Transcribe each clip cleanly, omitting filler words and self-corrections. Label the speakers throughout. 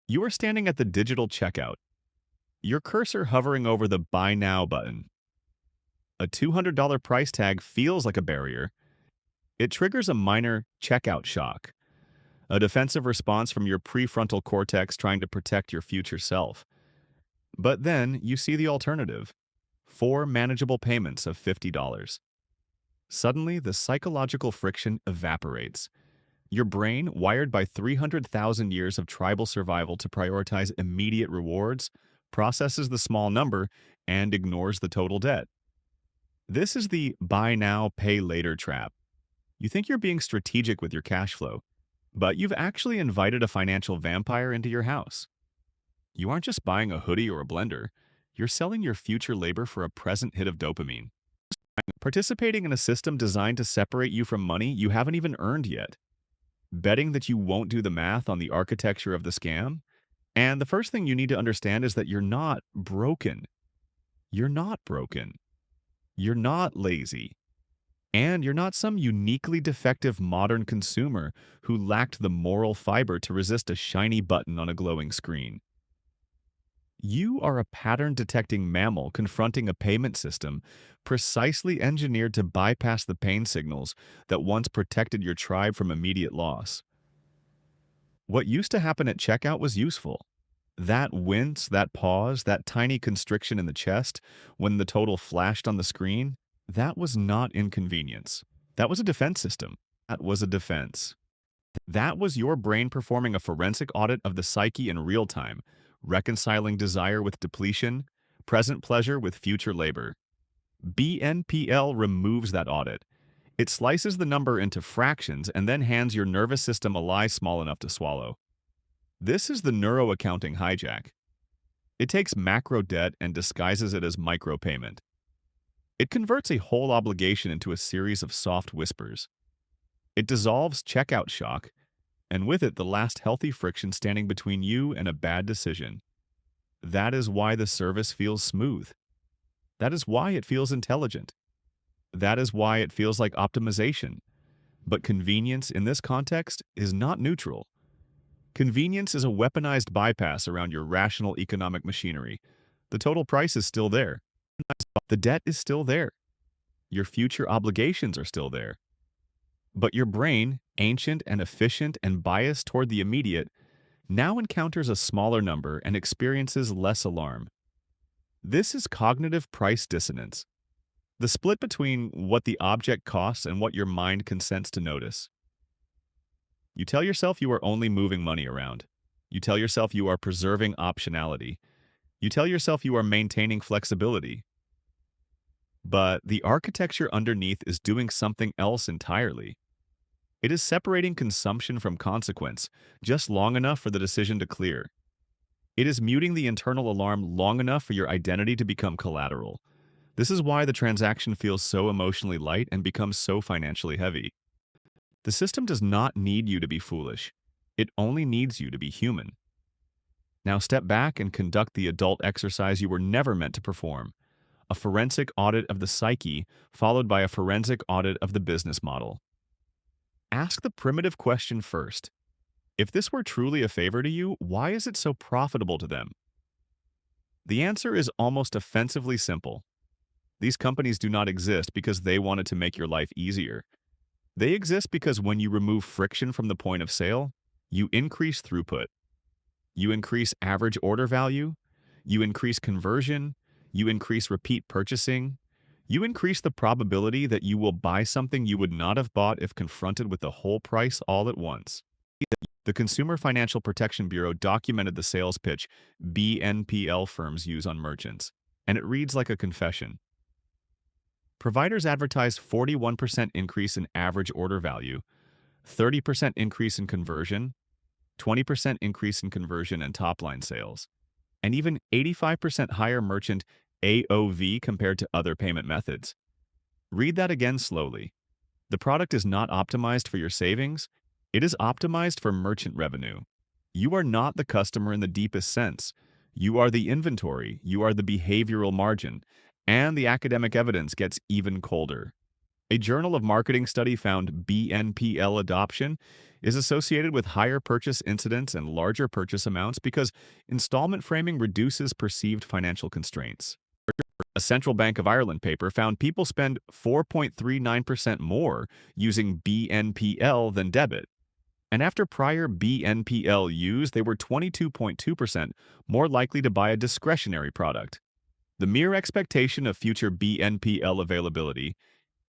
Speaker 1: You are standing at the digital checkout, your cursor hovering over the Buy Now button. A $200 price tag feels like a barrier. It triggers a minor checkout shock, a defensive response from your prefrontal cortex trying to protect your future self. But then you see the alternative: four manageable payments of $50. Suddenly, the psychological friction evaporates. Your brain, wired by 300,000 years of tribal survival to prioritize immediate rewards, processes the small number and ignores the total debt. This is the buy now, pay later trap. You think you're being strategic with your cash flow, but you've actually invited a financial vampire into your house. You aren't just buying a hoodie or a blender, you're selling your future labor for a present hit of dopamine. Participating in a system designed to separate you from money you haven't even earned yet. Betting that you won't do the math on the architecture of the scam. And the first thing you need to understand is that you're not broken. You're not broken. You're not lazy. And you're not some uniquely defective modern consumer who lacked the moral fiber to resist a shiny button on a glowing screen. You are a pattern-detecting mammal confronting a payment system precisely engineered to bypass the pain signals that once protected your tribe from immediate loss. What used to happen at checkout was useful. That wince, that pause, that tiny constriction in the chest when the total flashed on the screen, that was not inconvenience. That was a defense system. That was a defense. That was your brain performing a forensic audit of the psyche in real time, reconciling desire with depletion, present pleasure with future labor. BNPL removes that audit. It slices the number into fractions and then hands your nervous system a lie small enough to swallow. This is the neuroaccounting hijack. It takes macro debt and disguises it as micropayment. It converts a whole obligation into a series of soft whispers. It dissolves checkout shock, and with it the last healthy friction standing between you and a bad decision. That is why the service feels smooth. That is why it feels intelligent. That is why it feels like optimization. But convenience in this context is not neutral. Convenience is a weaponized bypass around your rational economic machinery. The total price is still there. The debt is still there. Your future obligations are still there. But your brain, ancient and efficient and biased toward the immediate, now encounters a smaller number and experiences less alarm. This is cognitive price dissonance, the split between what the object costs and what your mind consents to notice. You tell yourself you are only moving money around. You tell yourself you are preserving optionality. You tell yourself you are maintaining flexibility. But the architecture underneath is doing something else entirely. It is separating consumption from consequence just long enough for the decision to clear. It is muting the internal alarm long enough for your identity to become collateral. This is why the transaction feels so emotionally light and becomes so financially heavy. The system does not need you to be foolish. It only needs you to be human. Now step back and conduct the adult exercise you were never meant to perform: a forensic audit of the psyche followed by a forensic audit of the business model. Ask the primitive question first. If this were truly a favor to you, why is it so profitable to them? The answer is almost offensively simple. These companies do not exist because they wanted to make your life easier. They exist because when you remove friction from the point of sale, you increase throughput. You increase average order value, you increase conversion, you increase repeat purchasing, you increase the probability that you will buy something you would not have bought if confronted with the whole price all at once. The Consumer Financial Protection Bureau documented the sales pitch BNPL firms use on merchants, and it reads like a confession. Providers advertise 41% increase in average order value, 30% increase in conversion, 20% increase in conversion and top-line sales, and even 85% higher merchant AOV compared to other payment methods. Read that again slowly. The product is not optimized for your savings, it is optimized for merchant revenue. You are not the customer in the deepest sense. You are the inventory, you are the behavioral margin, and the academic evidence gets even colder. A Journal of Marketing study found BNPL adoption is associated with higher purchase incidents and larger purchase amounts because installment framing reduces perceived financial constraints. A Central Bank of Ireland paper found people spend 4.39% more using BNPL than debit. And after prior BNPL use, they were 22.2% more likely to buy a discretionary product. The mere expectation of future BNPL availability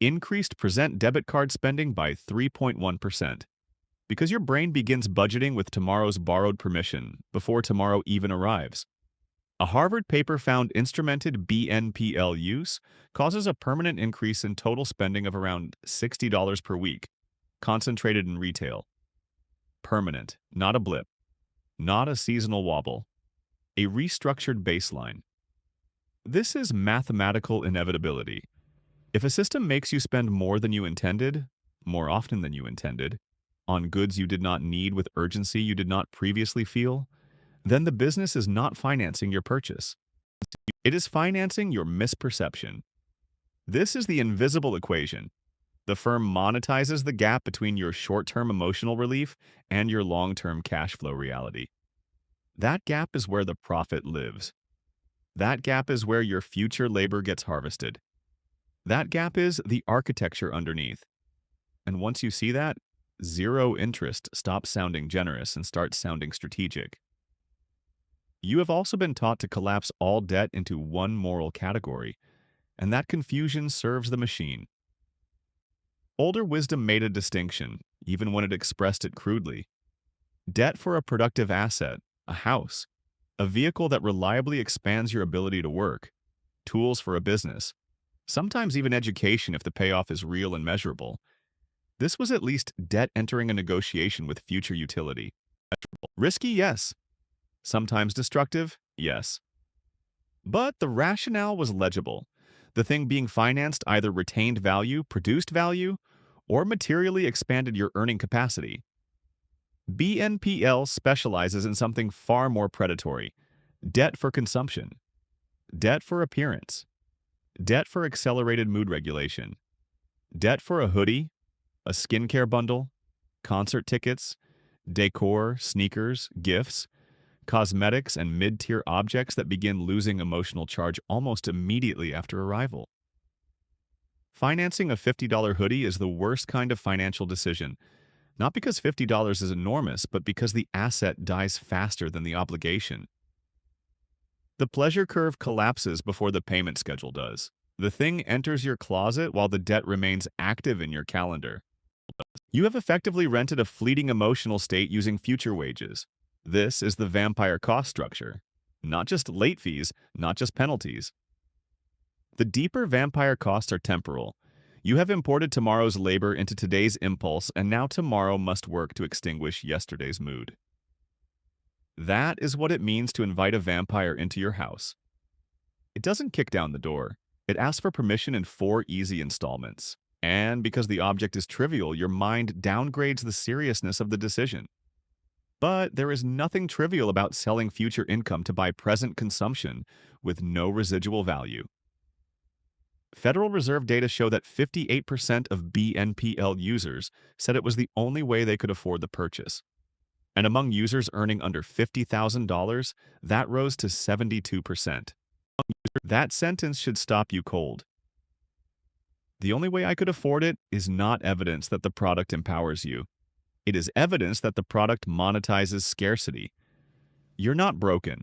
Speaker 1: increased present debit card spending by 3.1%. Because your brain begins budgeting with tomorrow's borrowed permission before tomorrow even arrives. A Harvard paper found instrumented BNPL use causes a permanent increase in total spending of around $60 per week, concentrated in retail. Permanent, not a blip, not a seasonal wobble, a restructured baseline. This is mathematical inevitability. If a system makes you spend more than you intended, more often than you intended, on goods you did not need with urgency you did not previously feel, then the business is not financing your purchase. It is financing your misperception. This is the invisible equation. The firm monetizes the gap between your short-term emotional relief and your long-term cash flow reality. That gap is where the profit lives. That gap is where your future labor gets harvested. That gap is the architecture underneath. And once you see that, zero interest stops sounding generous and starts sounding strategic. You have also been taught to collapse all debt into one moral category, and that confusion serves the machine. Older wisdom made a distinction, even when it expressed it crudely. Debt for a productive asset, a house, a vehicle that reliably expands your ability to work, tools for a business, sometimes even education if the payoff is real and measurable. This was at least debt entering a negotiation with future utility. Risky, yes. Sometimes destructive, yes. But the rationale was legible. The thing being financed either retained value, produced value, or materially expanded your earning capacity. BNPL specializes in something far more predatory: debt for consumption, debt for appearance, debt for accelerated mood regulation, debt for a hoodie, a skincare bundle, concert tickets, decor, sneakers, gifts, cosmetics, and mid-tier objects that begin losing emotional charge almost immediately after arrival. Financing a $50 hoodie is the worst kind of financial decision, not because $50 is enormous, but because the asset dies faster than the obligation. The pleasure curve collapses before the payment schedule does. The thing enters your closet while the debt remains active in your calendar. You have effectively rented a fleeting emotional state using future wages. This is the vampire cost structure. Not just late fees, not just penalties. The deeper vampire costs are temporal. You have imported tomorrow's labor into today's impulse, and now tomorrow must work to extinguish yesterday's mood. That is what it means to invite a vampire into your house. It doesn't kick down the door. It asks for permission in 4 easy installments. And because the object is trivial, your mind downgrades the seriousness of the decision. But there is nothing trivial about selling future income to buy present consumption with no residual value. Federal Reserve data show that 58% of BNPL users said it was the only way they could afford the purchase. And among users earning under $50,000, that rose to 72%. That sentence should stop you cold. The only way I could afford it is not evidence that the product empowers you. It is evidence that the product monetizes scarcity. You're not broken.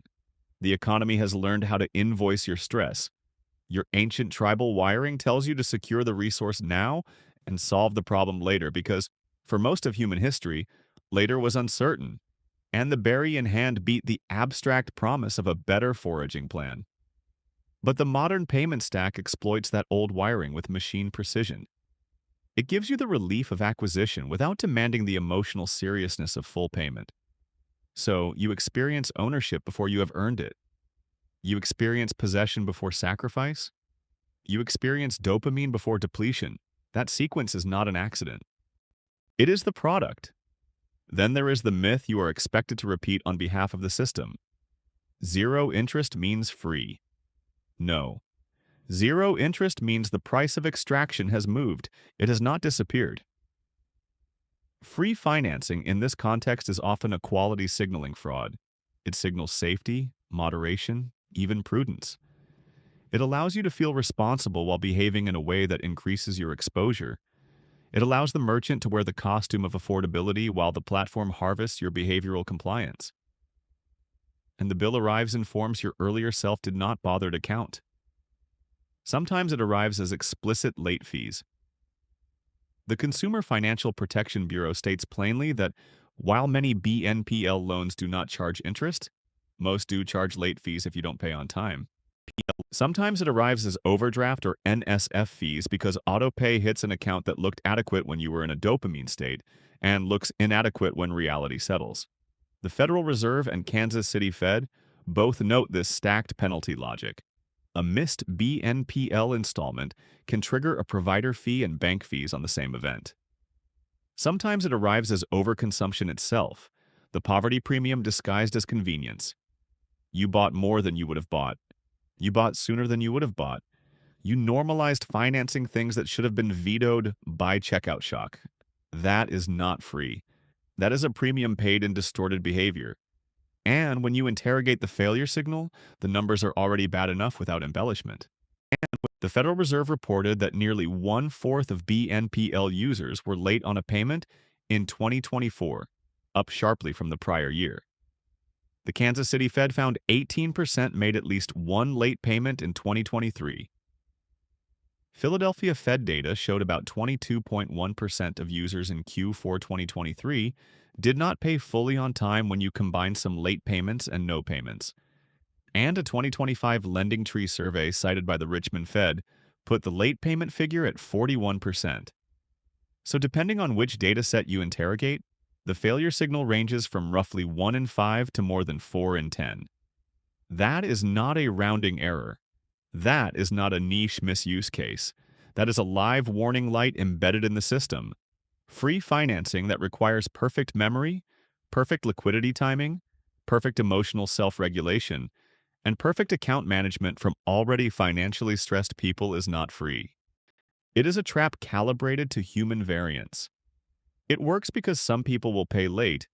Speaker 1: The economy has learned how to invoice your stress. Your ancient tribal wiring tells you to secure the resource now and solve the problem later because, for most of human history, later was uncertain, and the berry in hand beat the abstract promise of a better foraging plan. But the modern payment stack exploits that old wiring with machine precision. It gives you the relief of acquisition without demanding the emotional seriousness of full payment. So you experience ownership before you have earned it. You experience possession before sacrifice. You experience dopamine before depletion. That sequence is not an accident. It is the product. Then there is the myth you are expected to repeat on behalf of the system. Zero interest means free. No. Zero interest means the price of extraction has moved. It has not disappeared. Free financing in this context is often a quality signaling fraud. It signals safety, moderation, even prudence. It allows you to feel responsible while behaving in a way that increases your exposure. It allows the merchant to wear the costume of affordability while the platform harvests your behavioral compliance. And the bill arrives in forms your earlier self did not bother to count. Sometimes it arrives as explicit late fees. The Consumer Financial Protection Bureau states plainly that while many BNPL loans do not charge interest, most do charge late fees if you don't pay on time. Sometimes it arrives as overdraft or NSF fees because autopay hits an account that looked adequate when you were in a dopamine state and looks inadequate when reality settles. The Federal Reserve and Kansas City Fed both note this stacked penalty logic. A missed BNPL installment can trigger a provider fee and bank fees on the same event. Sometimes it arrives as overconsumption itself, the poverty premium disguised as convenience. You bought more than you would have bought. You bought sooner than you would have bought. You normalized financing things that should have been vetoed by checkout shock. That is not free. That is a premium paid in distorted behavior. And when you interrogate the failure signal, the numbers are already bad enough without embellishment. The Federal Reserve reported that nearly one-fourth of BNPL users were late on a payment in 2024, up sharply from the prior year. The Kansas City Fed found 18% made at least one late payment in 2023. Philadelphia Fed data showed about 22.1% of users in Q4 2023 did not pay fully on time when you combine some late payments and no payments. And a 2025 Lending Tree survey cited by the Richmond Fed put the late payment figure at 41%. So depending on which data set you interrogate, the failure signal ranges from roughly 1 in 5 to more than 4 in 10. That is not a rounding error. That is not a niche misuse case. That is a live warning light embedded in the system. Free financing that requires perfect memory, perfect liquidity timing, perfect emotional self-regulation, and perfect account management from already financially stressed people is not free. It is a trap calibrated to human variance. It works because some people will pay late,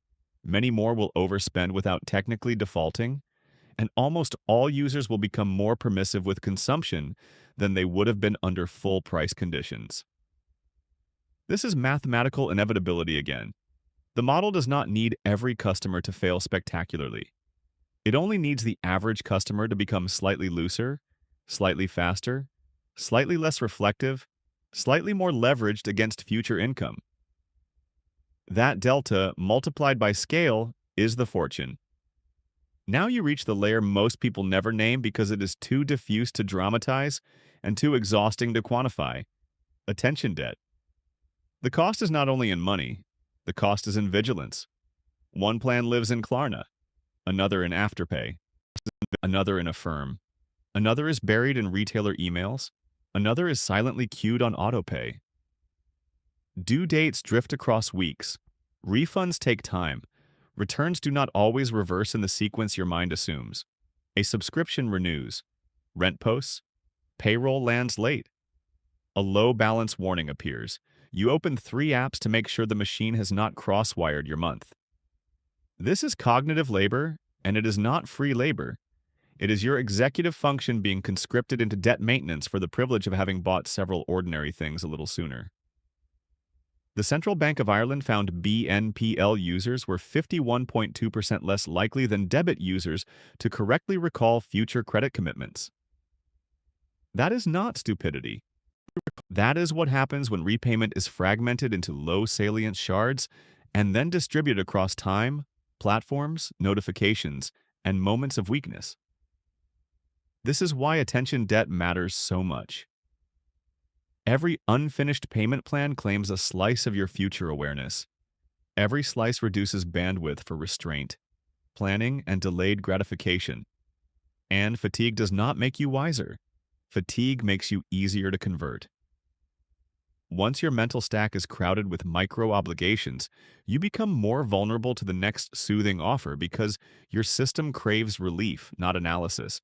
Speaker 1: many more will overspend without technically defaulting, and almost all users will become more permissive with consumption than they would have been under full price conditions. This is mathematical inevitability again. The model does not need every customer to fail spectacularly. It only needs the average customer to become slightly looser, slightly faster, slightly less reflective, slightly more leveraged against future income. That delta, multiplied by scale, is the fortune. Now you reach the layer most people never name because it is too diffuse to dramatize and too exhausting to quantify: attention debt. The cost is not only in money, the cost is in vigilance. One plan lives in Klarna, another in Afterpay, another in Affirm, another is buried in retailer emails, another is silently queued on autopay. Due dates drift across weeks. Refunds take time. Returns do not always reverse in the sequence your mind assumes. A subscription renews. Rent posts. Payroll lands late. A low balance warning appears. You open 3 apps to make sure the machine has not cross-wired your month. This is cognitive labor, and it is not free labor. It is your executive function being conscripted into debt maintenance for the privilege of having bought several ordinary things a little sooner. The Central Bank of Ireland found BNPL users were 51.2% less likely than debit users to correctly recall future credit commitments. That is not stupidity. That is what happens when repayment is fragmented into low salience shards and then distributed across time, platforms, notifications, and moments of weakness. This is why attention debt matters so much. Every unfinished payment plan claims a slice of your future awareness. Every slice reduces bandwidth for restraint, planning, and delayed gratification. And fatigue does not make you wiser. Fatigue makes you easier to convert. Once your mental stack is crowded with micro-obligations, you become more vulnerable to the next soothing offer because your system craves relief, not analysis.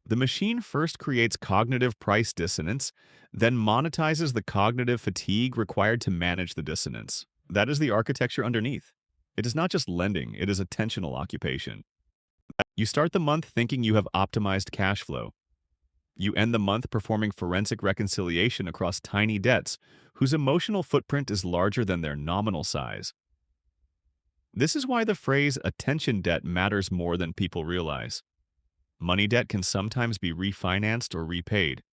Speaker 1: The machine first creates cognitive price dissonance, then monetizes the cognitive fatigue required to manage the dissonance. That is the architecture underneath. It is not just lending, it is attentional occupation. You start the month thinking you have optimized cash flow. You end the month performing forensic reconciliation across tiny debts whose emotional footprint is larger than their nominal size. This is why the phrase attention debt matters more than people realize. Money debt can sometimes be refinanced or repaid.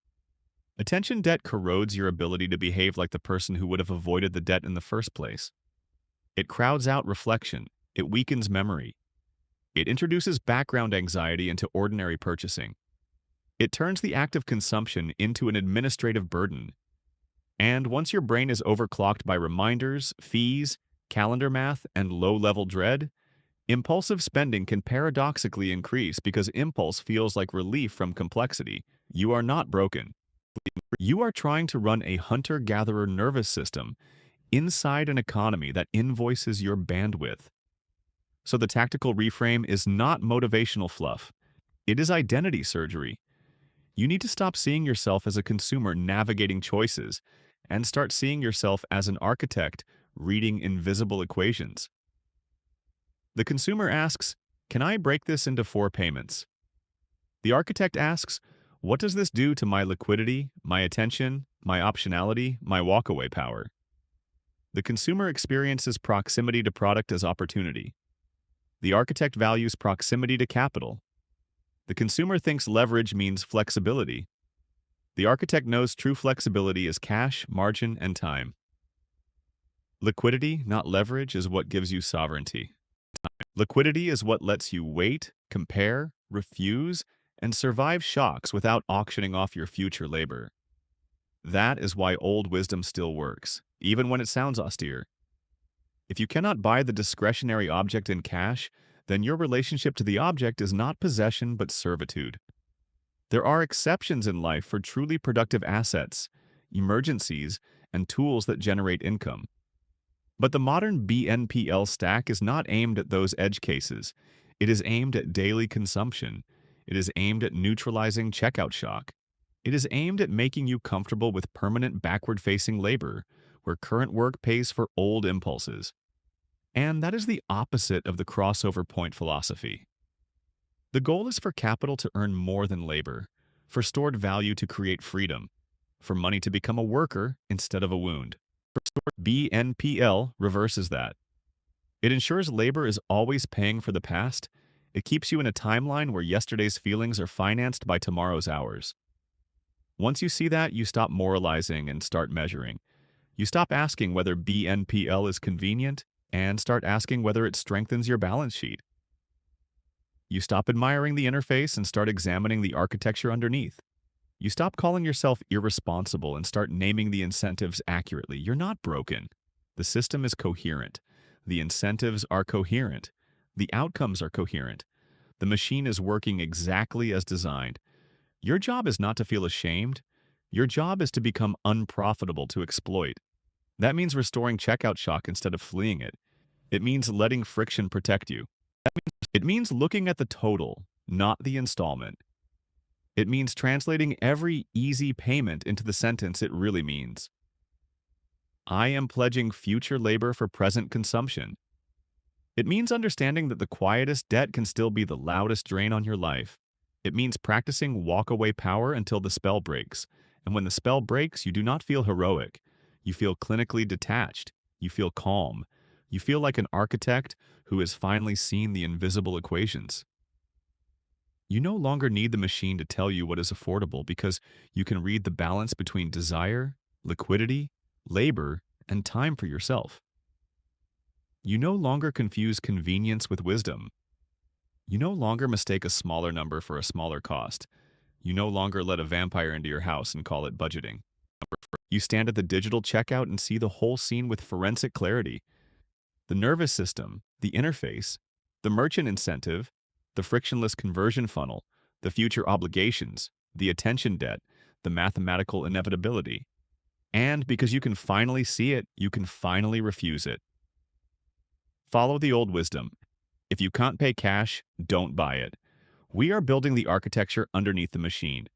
Speaker 1: Attention debt corrodes your ability to behave like the person who would have avoided the debt in the first place. It crowds out reflection. It weakens memory. It introduces background anxiety into ordinary purchasing. It turns the act of consumption into an administrative burden. And once your brain is overclocked by reminders, fees, calendar math, and low-level dread, impulsive spending can paradoxically increase because impulse feels like relief from complexity. You are not broken. You are trying to run a hunter-gatherer nervous system inside an economy that invoices your bandwidth. So the tactical reframe is not motivational fluff. It is identity surgery. You need to stop seeing yourself as a consumer navigating choices and start seeing yourself as an architect reading invisible equations. The consumer asks, "Can I break this into 4 payments?" The architect asks, "What does this do to my liquidity, my attention, my optionality, my walkaway power?" The consumer experiences proximity to product as opportunity. The architect values proximity to capital. The consumer thinks leverage means flexibility. The architect knows true flexibility is cash, margin, and time. Liquidity, not leverage, is what gives you sovereignty. Liquidity is what lets you wait, compare, refuse, and survive shocks without auctioning off your future labor. That is why old wisdom still works, even when it sounds austere. If you cannot buy the discretionary object in cash, then your relationship to the object is not possession but servitude. There are exceptions in life for truly productive assets, emergencies, and tools that generate income. But the modern BNPL stack is not aimed at those edge cases. It is aimed at daily consumption. It is aimed at neutralizing checkout shock. It is aimed at making you comfortable with permanent backward-facing labor, where current work pays for old impulses. And that is the opposite of the crossover point philosophy. The goal is for capital to earn more than labor, for stored value to create freedom, for money to become a worker instead of a wound. BNPL reverses that. It ensures labor is always paying for the past. It keeps you in a timeline where yesterday's feelings are financed by tomorrow's hours. Once you see that, you stop moralizing and start measuring. You stop asking whether BNPL is convenient and start asking whether it strengthens your balance sheet. You stop admiring the interface and start examining the architecture underneath. You stop calling yourself irresponsible and start naming the incentives accurately. You're not broken. The system is coherent. The incentives are coherent. The outcomes are coherent. The machine is working exactly as designed. Your job is not to feel ashamed. Your job is to become unprofitable to exploit. That means restoring checkout shock instead of fleeing it. It means letting friction protect you. It means looking at the total, not the installment. It means translating every easy payment into the sentence it really means. I am pledging future labor for present consumption. It means understanding that the quietest debt can still be the loudest drain on your life. It means practicing walk-away power until the spell breaks. And when the spell breaks, you do not feel heroic. You feel clinically detached. You feel calm. You feel like an architect who has finally seen the invisible equations. You no longer need the machine to tell you what is affordable because you can read the balance between desire, liquidity, labor, and time for yourself. You no longer confuse convenience with wisdom. You no longer mistake a smaller number for a smaller cost. You no longer let a vampire into your house and call it budgeting. You stand at the digital checkout and see the whole scene with forensic clarity. The nervous system, the interface, the merchant incentive, the frictionless conversion funnel, the future obligations, the attention debt, the mathematical inevitability. And because you can finally see it, you can finally refuse it. Follow the old wisdom. If you can't pay cash, don't buy it. We are building the architecture underneath the machine.